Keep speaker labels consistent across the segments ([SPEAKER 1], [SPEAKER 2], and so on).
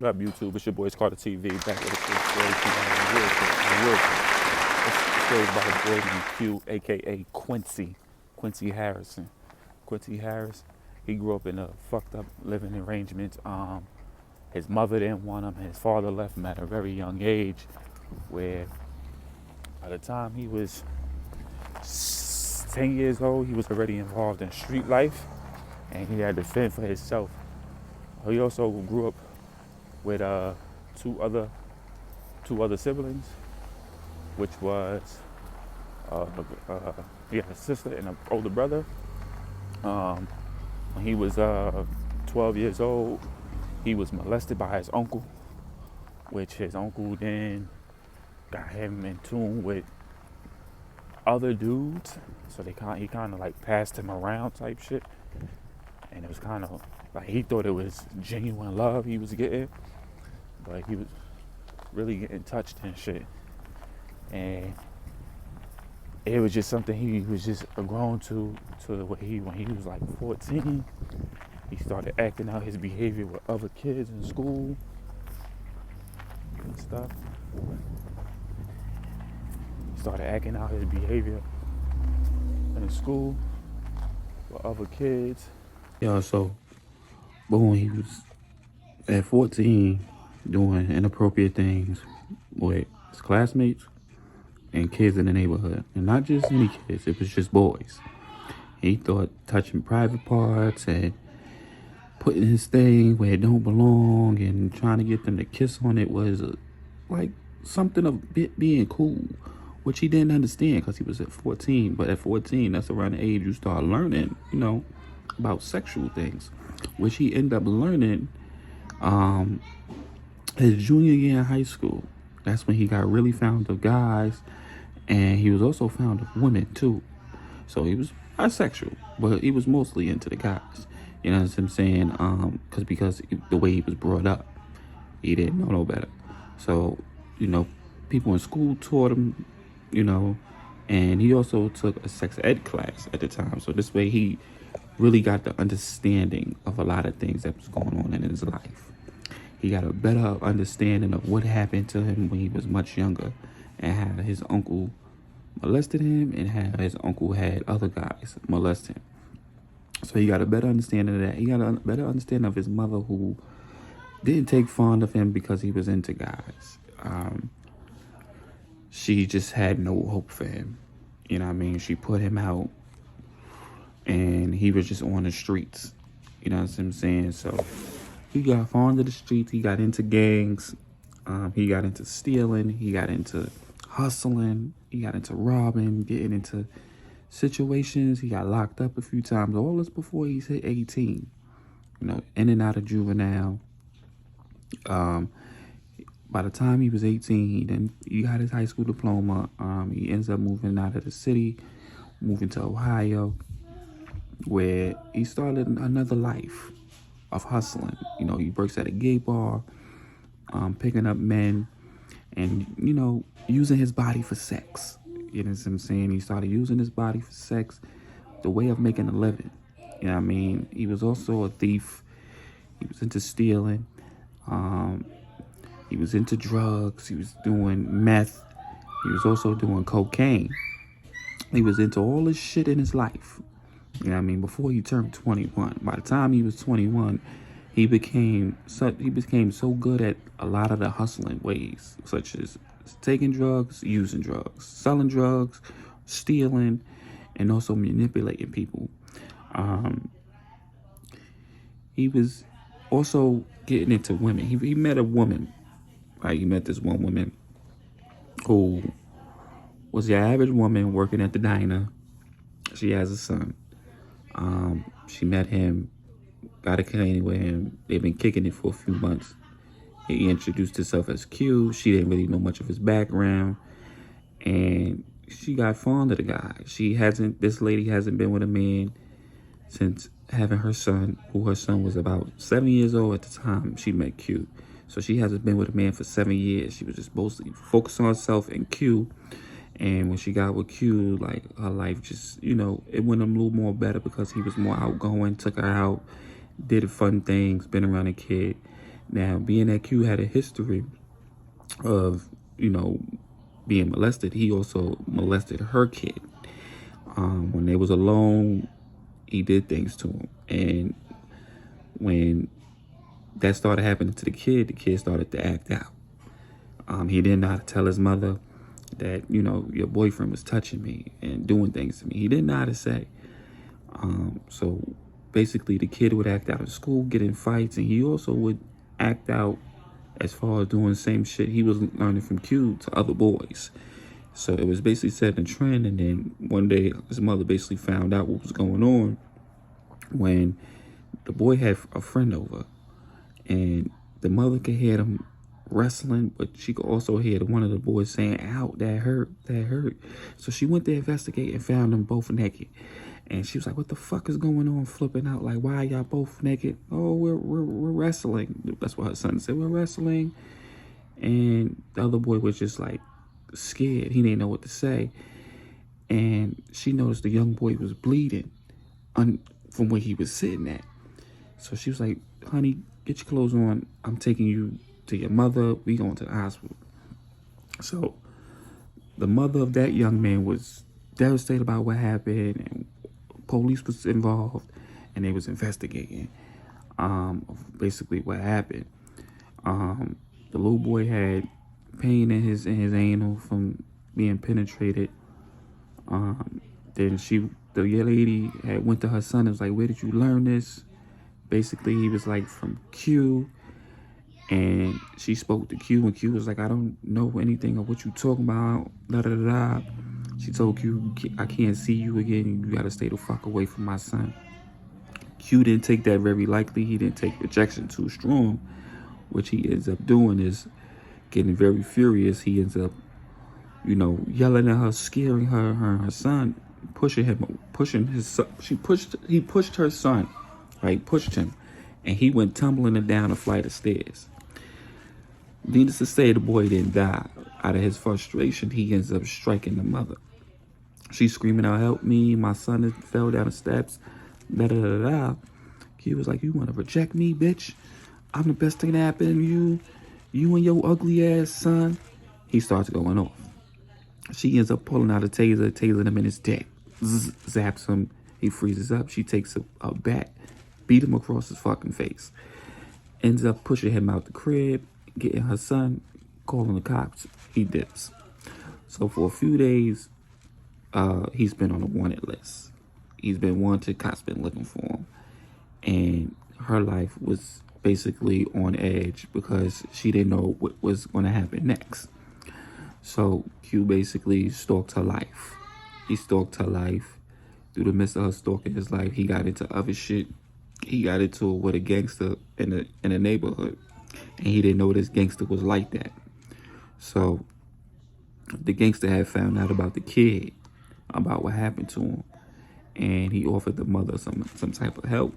[SPEAKER 1] What up, YouTube? It's your boy Carter TV back with a quick story. This story is about a boy named Q, aka Quincy Harrison. Quincy Harris, he grew up in a fucked up living arrangement. His mother didn't want him. His father left him at a very young age, where by the time he was 10 years old, he was already involved in street life, and he had to fend for himself. He also grew up with two other siblings, which was he had a sister and an older brother. When he was 12 years old, he was molested by his uncle, which his uncle then got him in tune with other dudes. So he kind of like passed him around type shit, and it was kind of like he thought it was genuine love he was getting, but he was really getting touched and shit. And it was just something he was just grown to when he was like 14, he started acting out his behavior with other kids in school and stuff. He started acting out his behavior in school with other kids. Yeah, so boom, he was at 14 doing inappropriate things with his classmates and kids in the neighborhood. And not just any kids, it was just boys. He thought touching private parts and putting his thing where it don't belong and trying to get them to kiss on it was like something of being cool, which he didn't understand because he was at 14. But at 14, that's around the age you start learning, about sexual things, which he ended up learning his junior year in high school. That's when he got really fond of guys, and he was also fond of women too. So he was bisexual, but he was mostly into the guys. You know what I'm saying? Because the way he was brought up, he didn't know no better. So, people in school taught him, and he also took a sex ed class at the time. So this way he really got the understanding of a lot of things that was going on in his life. He got a better understanding of what happened to him when he was much younger, and how his uncle molested him, and how his uncle had other guys molest him. So he got a better understanding of that. He got a better understanding of his mother, who didn't take fond of him because he was into guys. She just had no hope for him. You know what I mean? She put him out, and he was just on the streets. You know what I'm saying? So he got fond of the streets. He got into gangs. He got into stealing. He got into hustling. He got into robbing, getting into situations. He got locked up a few times. All this before he hit 18. In and out of juvenile. By the time he was 18, he got his high school diploma. He ends up moving out of the city, moving to Ohio, where he started another life of hustling. He works at a gay bar, picking up men, and, using his body for sex. You know what I'm saying? He started using his body for sex, the way of making a living. You know what I mean? He was also a thief. He was into stealing. He was into drugs. He was doing meth. He was also doing cocaine. He was into all this shit in his life. You know what I mean? Before he turned 21. By the time he was 21, he became so good at a lot of the hustling ways, such as taking drugs, using drugs, selling drugs, stealing, and also manipulating people. He was also getting into women. He met a woman. He met this one woman who was the average woman working at the diner. She has a son. She met him, got acquainted with him. They've been kicking it for a few months. He introduced himself as Q. She didn't really know much of his background, and she got fond of the guy. This lady hasn't been with a man since having her son, who her son was about 7 years old at the time she met Q. So she hasn't been with a man for 7 years. She was just mostly focused on herself and Q. And when she got with Q, like, her life just, it went a little more better because he was more outgoing, took her out, did fun things, been around a kid. Now, being that Q had a history of, being molested, he also molested her kid. When they was alone, he did things to him. And when that started happening to the kid started to act out. He didn't know how to tell his mother that, your boyfriend was touching me and doing things to me. He didn't know how to say. So basically the kid would act out in school, get in fights, and he also would act out as far as doing the same shit he was learning from Q to other boys. So it was basically setting a trend, and then one day his mother basically found out what was going on when the boy had a friend over, and the mother could hear them wrestling, but she could also hear one of the boys saying, "Ow, that hurt, that hurt." So she went to investigate and found them both naked. And she was like, "What the fuck is going on?" Flipping out, like, "Why are y'all both naked?" "Oh, we're wrestling." That's what her son said. "We're wrestling." And the other boy was just like scared. He didn't know what to say. And she noticed the young boy was bleeding from where he was sitting at. So she was like, "Honey, get your clothes on. I'm taking you to your mother. We going to the hospital." So the mother of that young man was devastated about what happened, and police was involved, and they was investigating basically what happened. The little boy had pain in his anal from being penetrated. Then the young lady had went to her son and was like, "Where did you learn this?" Basically, he was like, "From Q." And she spoke to Q, and Q was like, "I don't know anything of what you talking about, da da da da." She told Q, "I can't see you again. You gotta stay the fuck away from my son." Q didn't take that very likely. He didn't take rejection too strong. What he ends up doing is getting very furious. He ends up, yelling at her, scaring her son, pushing his son. He pushed her son, right? Pushed him, and he went tumbling down a flight of stairs. Needless to say, the boy didn't die. Out of his frustration, he ends up striking the mother. She's screaming out, "Help me, my son fell down the steps." Da da da da. He was like, "You want to reject me, bitch? I'm the best thing that happened to you. You and your ugly ass son." He starts going off. She ends up pulling out a taser, tasing him in his dick. Zaps him. He freezes up. She takes a bat, beat him across his fucking face. Ends up pushing him out the crib, getting her son, calling the cops. He dips. So for a few days, he's been on a wanted list. He's been wanted. Cops been looking for him. And her life was basically on edge because she didn't know what was going to happen next. So Q basically stalked her life. He stalked her life. Through the midst of her stalking his life, he got into other shit. He got into it with a gangster in the neighborhood. And he didn't know this gangster was like that. So the gangster had found out about the kid, about what happened to him. And he offered the mother some type of help.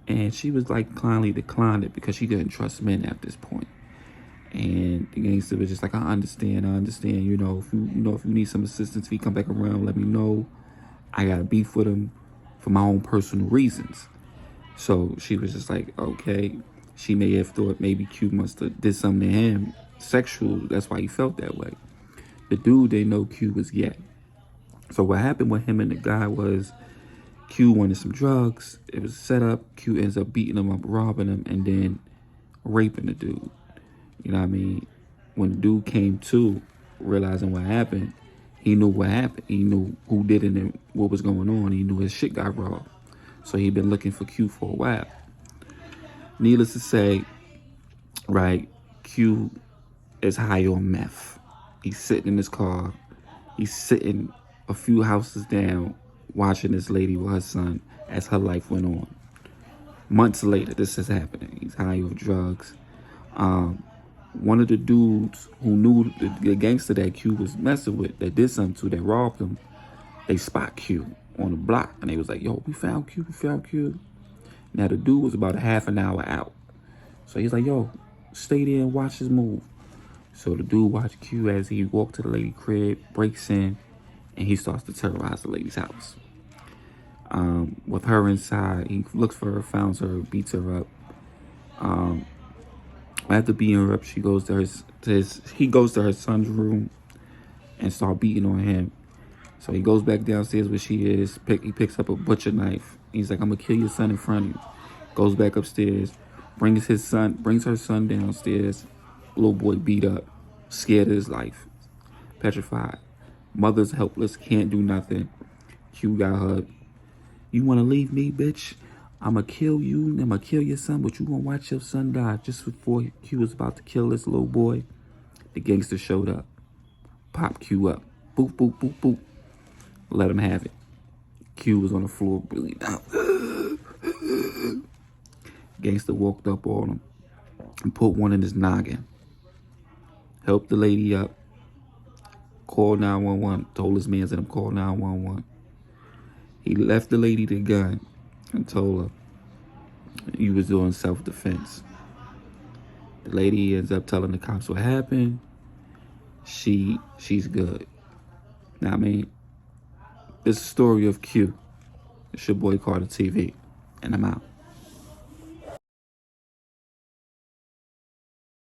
[SPEAKER 1] And she was like kindly declined it because she didn't trust men at this point. And the gangster was just like, I understand. If you need some assistance, if he come back around, let me know. I got a beef with him for my own personal reasons. So she was just like, okay. She may have thought maybe Q must have did something to him sexual. That's why he felt that way. The dude didn't know Q was gay. So what happened with him and the guy was Q wanted some drugs. It was set up. Q ends up beating him up, robbing him, and then raping the dude. You know what I mean? When the dude came to, realizing what happened, he knew what happened. He knew who did it and what was going on. He knew his shit got robbed. So he'd been looking for Q for a while. Needless to say, right, Q is high on meth. He's sitting in his car. He's sitting a few houses down, watching this lady with her son as her life went on. Months later, this is happening. He's high on drugs. One of the dudes who knew the gangster that Q was messing with, that did something to, that robbed him, they spot Q on the block. And they was like, "Yo, we found Q. Now, the dude was about a half an hour out. So he's like, "Yo, stay there and watch his move." So the dude watched Q as he walked to the lady crib, breaks in, and he starts to terrorize the lady's house. With her inside, he looks for her, finds her, beats her up. After beating her up, she goes to he goes to her son's room and start beating on him. So he goes back downstairs where she is. He picks up a butcher knife. He's like, "I'm gonna kill your son in front of you." Goes back upstairs, brings her son downstairs. Little boy beat up, scared of his life, petrified. Mother's helpless, can't do nothing. Q got her. "You wanna leave me, bitch? I'ma kill you. I'ma kill your son, but you gonna watch your son die." Just before Q was about to kill this little boy, the gangster showed up. Pop Q up. Boop, boop, boop, boop. Let him have it. Q was on the floor bleeding out. Gangster walked up on him and put one in his noggin. Helped the lady up. Called 911. Told his man to call 911. He left the lady the gun and told her he was doing self-defense. The lady ends up telling the cops what happened. She's good. Now, I mean, it's the story of Q. It's your boy Carter TV, and I'm out.